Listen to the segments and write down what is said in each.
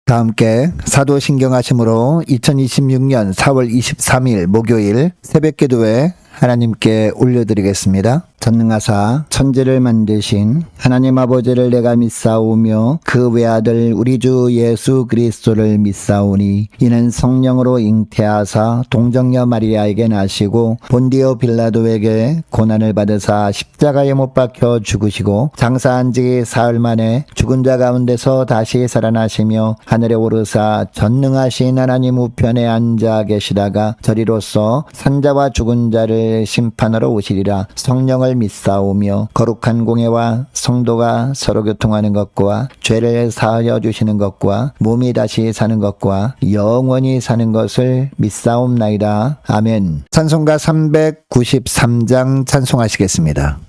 다 함께 사도신경하심으로 2026년 4월 23일 목요일 새벽기도에 하나님께 올려드리겠습니다. 전능하사 천지를 만드신 하나님 아버지를 내가 믿사오며 그 외아들 우리 주 예수 그리스도를 믿사오니 이는 성령으로 잉태하사 동정녀 마리아에게 나시고 본디오 빌라도에게 고난을 받으사 십자가에 못 박혀 죽으시고 장사한 지 사흘 만에 죽은 자 가운데서 다시 살아나시며 하늘에 오르사 전능하신 하나님 우편에 앉아 계시다가 저리로서 산자와 죽은 자를 심판하러 오시리라. 성령을 믿사오며 거룩한 공예와 성도가 서로 교통하는 것과 죄를 사하여 주시는 것과 몸이 다시 사는 것과 영원히 사는 것을 믿사옵나이다. 아멘. 찬송가 393장 찬송하시겠습니다.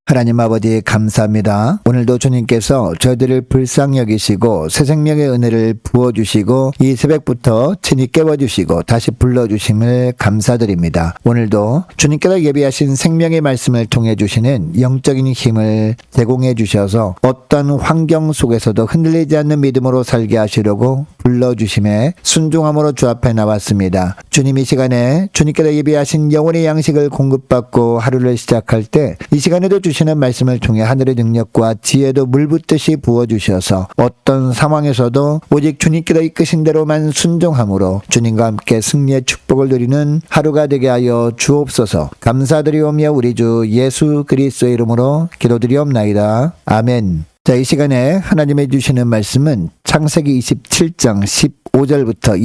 하나님 아버지 감사합니다. 오늘도 주님께서 저희들을 불쌍히 여기시고 새 생명의 은혜를 부어주시고 이 새벽부터 친히 깨워주시고 다시 불러주심을 감사드립니다. 오늘도 주님께서 예비하신 생명의 말씀을 통해 주시는 영적인 힘을 제공해 주셔서 어떤 환경 속에서도 흔들리지 않는 믿음으로 살게 하시려고 불러주심에 순종함으로 주 앞에 나왔습니다. 주님 이 시간에 주님께서 예비하신 영혼의 양식을 공급받고 하루를 시작할 때 이 시간에도 주시는 주시는 말씀을 통해 하늘의 능력과 지혜도 물붓듯이 부어주셔서 어떤 상황에서도 오직 주님께서 이끄신 대로만 순종함으로 주님과 함께 승리의 축복을 누리는 하루가 되게 하여 주옵소서. 감사드리오며 우리 주 예수 그리스도의 이름으로 기도드리옵나이다. 아멘. 자, 이 시간에 하나님이 주시는 말씀은 창세기 27장 15절부터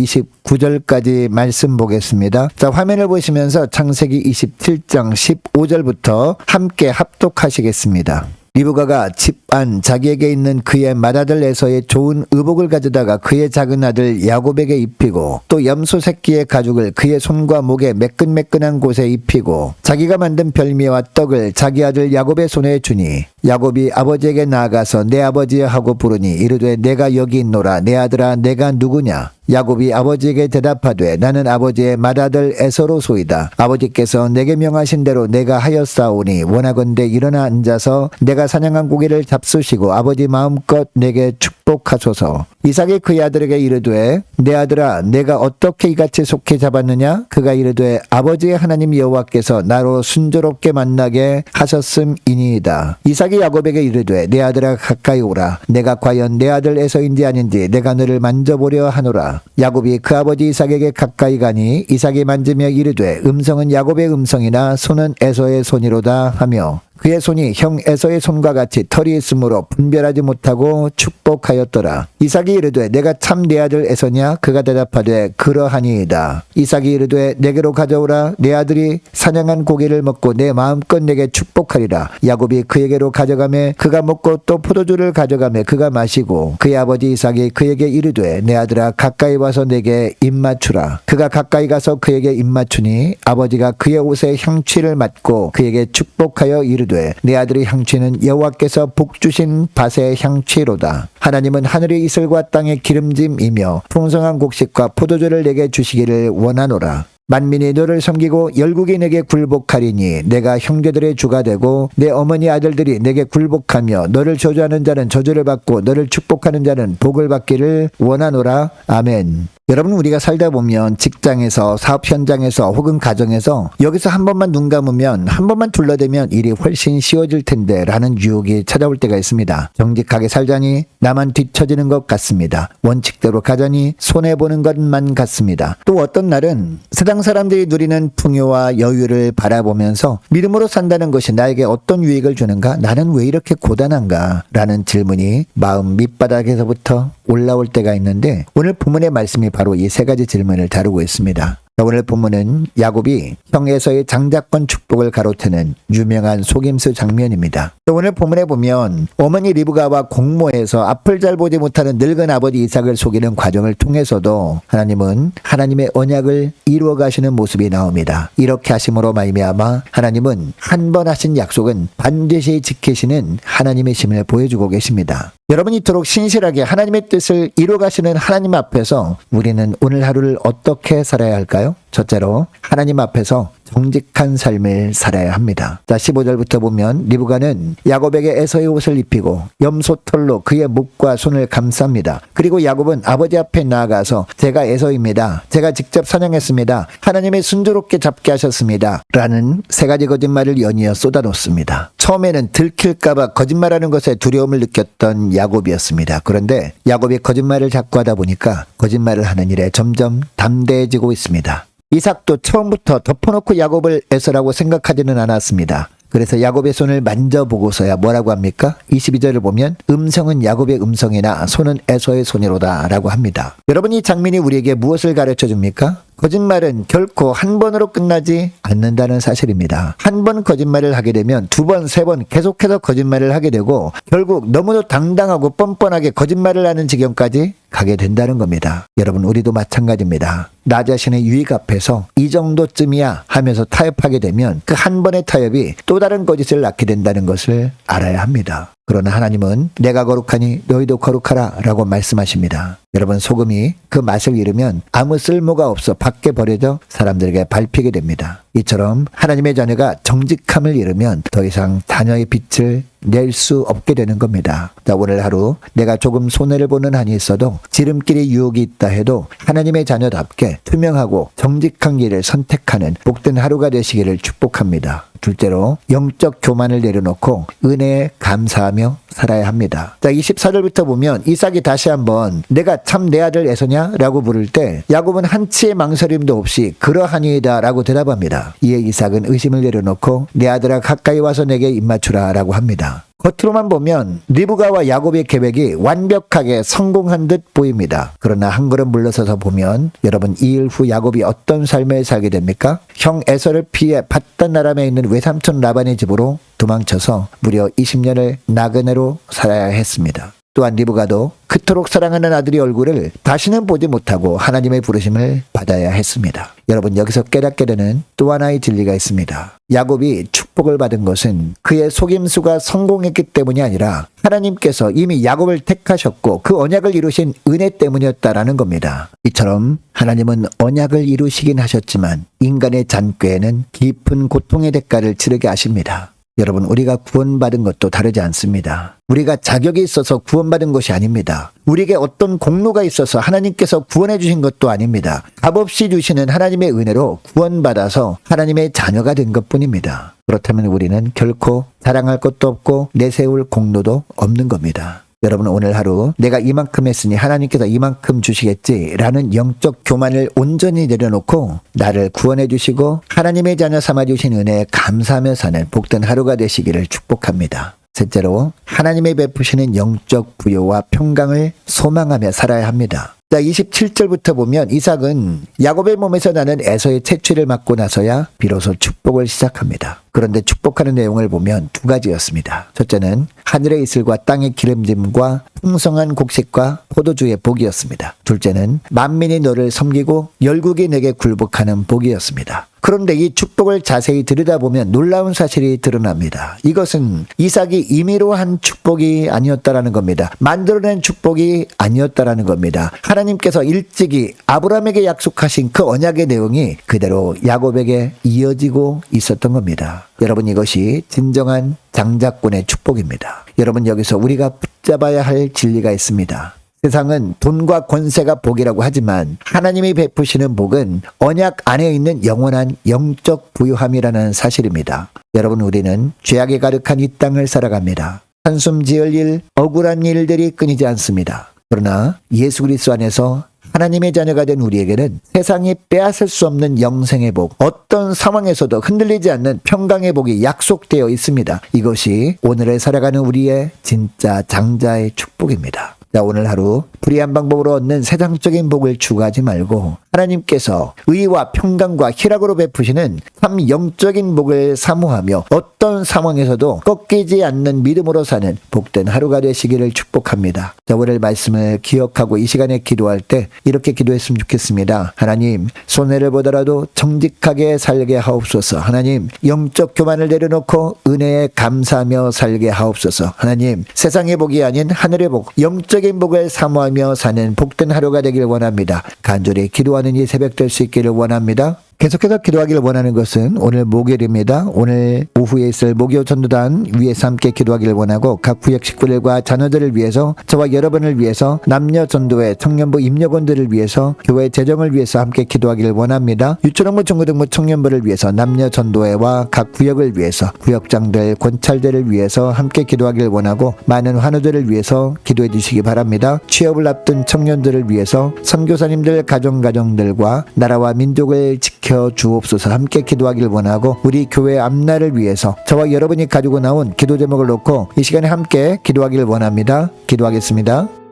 29절까지 말씀 보겠습니다. 자, 화면을 보시면서 창세기 27장 15절부터 함께 합독하시겠습니다. 리브가가 집 안 자기에게 있는 그의 맏아들 에서의 좋은 의복을 가져다가 그의 작은 아들 야곱에게 입히고 또 염소 새끼의 가죽을 그의 손과 목에 매끈매끈한 곳에 입히고 자기가 만든 별미와 떡을 자기 아들 야곱의 손에 주니 야곱이 아버지에게 나아가서 내 아버지여 하고 부르니 이르되 내가 여기 있노라. 내 아들아 내가 누구냐? 야곱이 아버지에게 대답하되 나는 아버지의 맏아들 에서로소이다. 아버지께서 내게 명하신 대로 내가 하였사오니 원하건대 일어나 앉아서 내가 사냥한 고기를 잡수시고 아버지 마음껏 내게 축복하소서. 이삭이 그의 아들에게 이르되 내 아들아 내가 어떻게 이같이 속히 잡았느냐? 그가 이르되 아버지의 하나님 여호와께서 나로 순조롭게 만나게 하셨음이니이다. 이삭이 야곱에게 이르되 내 아들아 가까이 오라. 내가 과연 내 아들 에서인지 아닌지 내가 너를 만져보려 하노라. 야곱이 그 아버지 이삭에게 가까이 가니 이삭이 만지며 이르되 음성은 야곱의 음성이나 손은 에서의 손이로다 하며 그의 손이 형 에서의 손과 같이 털이 있으므로 분별하지 못하고 축복하였더라. 이삭이 이르되 내가 참 내 아들 에서냐? 그가 대답하되 그러하니이다. 이삭이 이르되 내게로 가져오라. 내 아들이 사냥한 고기를 먹고 내 마음껏 내게 축복하리라. 야곱이 그에게로 가져가매 그가 먹고 또 포도주를 가져가매 그가 마시고 그의 아버지 이삭이 그에게 이르되 내 아들아 가까이 와서 내게 입맞추라. 그가 가까이 가서 그에게 입맞추니 아버지가 그의 옷에 향취를 맡고 그에게 축복하여 이르되 내 아들의 향취는 여호와께서 복 주신 밭의 향취로다. 하나님은 하늘의 이슬과 땅의 기름짐이며 풍성한 곡식과 포도주를 내게 주시기를 원하노라. 만민이 너를 섬기고 열국이 내게 굴복하리니 내가 형제들의 주가 되고 내 어머니 아들들이 내게 굴복하며 너를 저주하는 자는 저주를 받고 너를 축복하는 자는 복을 받기를 원하노라. 아멘. 여러분, 우리가 살다 보면 직장에서, 사업 현장에서, 혹은 가정에서 여기서 한 번만 눈 감으면, 한 번만 둘러대면 일이 훨씬 쉬워질 텐데 라는 유혹이 찾아올 때가 있습니다. 정직하게 살자니 나만 뒤처지는 것 같습니다. 원칙대로 가자니 손해보는 것만 같습니다. 또 어떤 날은 세상 사람들이 누리는 풍요와 여유를 바라보면서 믿음으로 산다는 것이 나에게 어떤 유익을 주는가? 나는 왜 이렇게 고단한가? 라는 질문이 마음 밑바닥에서부터 올라올 때가 있는데 오늘 본문의 말씀이 바로 이 세 가지 질문을 다루고 있습니다. 오늘 본문은 야곱이 형 에서의 장자권 축복을 가로채는 유명한 속임수 장면입니다. 오늘 본문에 보면 어머니 리브가와 공모해서 앞을 잘 보지 못하는 늙은 아버지 이삭을 속이는 과정을 통해서도 하나님은 하나님의 언약을 이루어 가시는 모습이 나옵니다. 이렇게 하심으로 말미암아 하나님은 한 번 하신 약속은 반드시 지키시는 하나님의 힘을 보여주고 계십니다. 여러분이 이토록 신실하게 하나님의 뜻을 이루어 가시는 하나님 앞에서 우리는 오늘 하루를 어떻게 살아야 할까요? 첫째로 하나님 앞에서 정직한 삶을 살아야 합니다. 자, 15절부터 보면 리브가는 야곱에게 에서의 옷을 입히고 염소털로 그의 목과 손을 감쌉니다. 그리고 야곱은 아버지 앞에 나아가서 제가 에서입니다. 제가 직접 사냥했습니다. 하나님의 순조롭게 잡게 하셨습니다. 라는 세 가지 거짓말을 연이어 쏟아놓습니다. 처음에는 들킬까봐 거짓말하는 것에 두려움을 느꼈던 야곱이었습니다. 그런데 야곱이 거짓말을 자꾸 하다 보니까 거짓말을 하는 일에 점점 담대해지고 있습니다. 이삭도 처음부터 덮어놓고 야곱을 에서라고 생각하지는 않았습니다. 그래서 야곱의 손을 만져보고서야 뭐라고 합니까? 22절을 보면 음성은 야곱의 음성이나 손은 에서의 손이로다 라고 합니다. 여러분, 이 장면이 우리에게 무엇을 가르쳐 줍니까? 거짓말은 결코 한 번으로 끝나지 않는다는 사실입니다. 한 번 거짓말을 하게 되면 두 번, 세 번 계속해서 거짓말을 하게 되고 결국 너무도 당당하고 뻔뻔하게 거짓말을 하는 지경까지 가게 된다는 겁니다. 여러분, 우리도 마찬가지입니다. 나 자신의 유익 앞에서 이 정도쯤이야 하면서 타협하게 되면 그 한 번의 타협이 또 다른 거짓을 낳게 된다는 것을 알아야 합니다. 그러나 하나님은 내가 거룩하니 너희도 거룩하라 라고 말씀하십니다. 여러분, 소금이 그 맛을 잃으면 아무 쓸모가 없어 밖에 버려져 사람들에게 밟히게 됩니다. 이처럼 하나님의 자녀가 정직함을 잃으면 더 이상 자녀의 빛을 낼 수 없게 되는 겁니다. 자, 오늘 하루 내가 조금 손해를 보는 한이 있어도 지름길에 유혹이 있다 해도 하나님의 자녀답게 투명하고 정직한 길을 선택하는 복된 하루가 되시기를 축복합니다. 둘째로 영적 교만을 내려놓고 은혜에 감사하며 살아야 합니다. 자, 24절부터 보면 이삭이 다시 한번 내가 참 내 아들 에서냐? 라고 물을 때 야곱은 한치의 망설임도 없이 그러하니이다 라고 대답합니다. 이에 이삭은 의심을 내려놓고 내 아들아 가까이 와서 내게 입맞추라 라고 합니다. 겉으로만 보면 리브가와 야곱의 계획이 완벽하게 성공한 듯 보입니다. 그러나 한 걸음 물러서서 보면 여러분 이 일 후 야곱이 어떤 삶을 살게 됩니까? 형 에서를 피해 밧단 아람에 있는 외삼촌 라반의 집으로 도망쳐서 무려 20년을 나그네로 살아야 했습니다. 또한 리브가도 그토록 사랑하는 아들의 얼굴을 다시는 보지 못하고 하나님의 부르심을 받아야 했습니다. 여러분 여기서 깨닫게 되는 또 하나의 진리가 있습니다. 야곱이 축복을 받은 것은 그의 속임수가 성공했기 때문이 아니라 하나님께서 이미 야곱을 택하셨고 그 언약을 이루신 은혜 때문이었다라는 겁니다. 이처럼 하나님은 언약을 이루시긴 하셨지만 인간의 잔꾀에는 깊은 고통의 대가를 치르게 하십니다. 여러분 우리가 구원받은 것도 다르지 않습니다. 우리가 자격이 있어서 구원받은 것이 아닙니다. 우리에게 어떤 공로가 있어서 하나님께서 구원해 주신 것도 아닙니다. 값없이 주시는 하나님의 은혜로 구원받아서 하나님의 자녀가 된 것뿐입니다. 그렇다면 우리는 결코 자랑할 것도 없고 내세울 공로도 없는 겁니다. 여러분 오늘 하루 내가 이만큼 했으니 하나님께서 이만큼 주시겠지라는 영적 교만을 온전히 내려놓고 나를 구원해 주시고 하나님의 자녀 삼아 주신 은혜에 감사하며 사는 복된 하루가 되시기를 축복합니다. 셋째로 하나님의 베푸시는 영적 부요와 평강을 소망하며 살아야 합니다. 자, 27절부터 보면 이삭은 야곱의 몸에서 나는 에서의 채취를 맞고 나서야 비로소 축복을 시작합니다. 그런데 축복하는 내용을 보면 두 가지였습니다. 첫째는 하늘의 이슬과 땅의 기름짐과 풍성한 곡식과 포도주의 복이었습니다. 둘째는 만민이 너를 섬기고 열국이 내게 굴복하는 복이었습니다. 그런데 이 축복을 자세히 들여다보면 놀라운 사실이 드러납니다. 이것은 이삭이 임의로 한 축복이 아니었다라는 겁니다. 만들어낸 축복이 아니었다라는 겁니다. 하나님께서 일찍이 아브라함에게 약속하신 그 언약의 내용이 그대로 야곱에게 이어지고 있었던 겁니다. 여러분 이것이 진정한 장자권의 축복입니다. 여러분 여기서 우리가 붙잡아야 할 진리가 있습니다. 세상은 돈과 권세가 복이라고 하지만 하나님이 베푸시는 복은 언약 안에 있는 영원한 영적 부유함이라는 사실입니다. 여러분 우리는 죄악에 가득한 이 땅을 살아갑니다. 한숨 지을 일, 억울한 일들이 끊이지 않습니다. 그러나 예수 그리스도 안에서 하나님의 자녀가 된 우리에게는 세상이 빼앗을 수 없는 영생의 복, 어떤 상황에서도 흔들리지 않는 평강의 복이 약속되어 있습니다. 이것이 오늘을 살아가는 우리의 진짜 장자의 축복입니다. 자, 오늘 하루 불의한 방법으로 얻는 세상적인 복을 추구하지 말고 하나님께서 의와 평강과 희락으로 베푸시는 참 영적인 복을 사모하며 어떤 상황에서도 꺾이지 않는 믿음으로 사는 복된 하루가 되시기를 축복합니다. 자, 오늘 말씀을 기억하고 이 시간에 기도할 때 이렇게 기도했으면 좋겠습니다. 하나님, 손해를 보더라도 정직하게 살게 하옵소서. 하나님, 영적 교만을 내려놓고 은혜에 감사하며 살게 하옵소서. 하나님, 세상의 복이 아닌 하늘의 복, 영적인 복을 사모하며 사는 복된 하루가 되길 원합니다. 간절히 기도하는 이 새벽 될 수 있기를 원합니다. 계속해서 기도하기를 원하는 것은 오늘 목요일입니다. 오늘 오후에 있을 목요 전도단 위에서 함께 기도하기를 원하고 각 구역 식구들과 자녀들을 위해서 저와 여러분을 위해서 남녀 전도회 청년부 임력원들을 위해서 교회 재정을 위해서 함께 기도하기를 원합니다. 유초등부 중고등부 청년부를 위해서 남녀 전도회와 각 구역을 위해서 구역장들 권찰들을 위해서 함께 기도하기를 원하고 많은 환우들을 위해서 기도해 주시기 바랍니다. 취업을 앞둔 청년들을 위해서 선교사님들 가정들과 나라와 민족을 지켜 주옵소서. 함께 기도하기를 원하고 우리 교회 앞날을 위해서 저와 여러분이 가지고 나온 기도 제목을 놓고 이 시간에 함께 기도하기를 원합니다. 기도하겠습니다.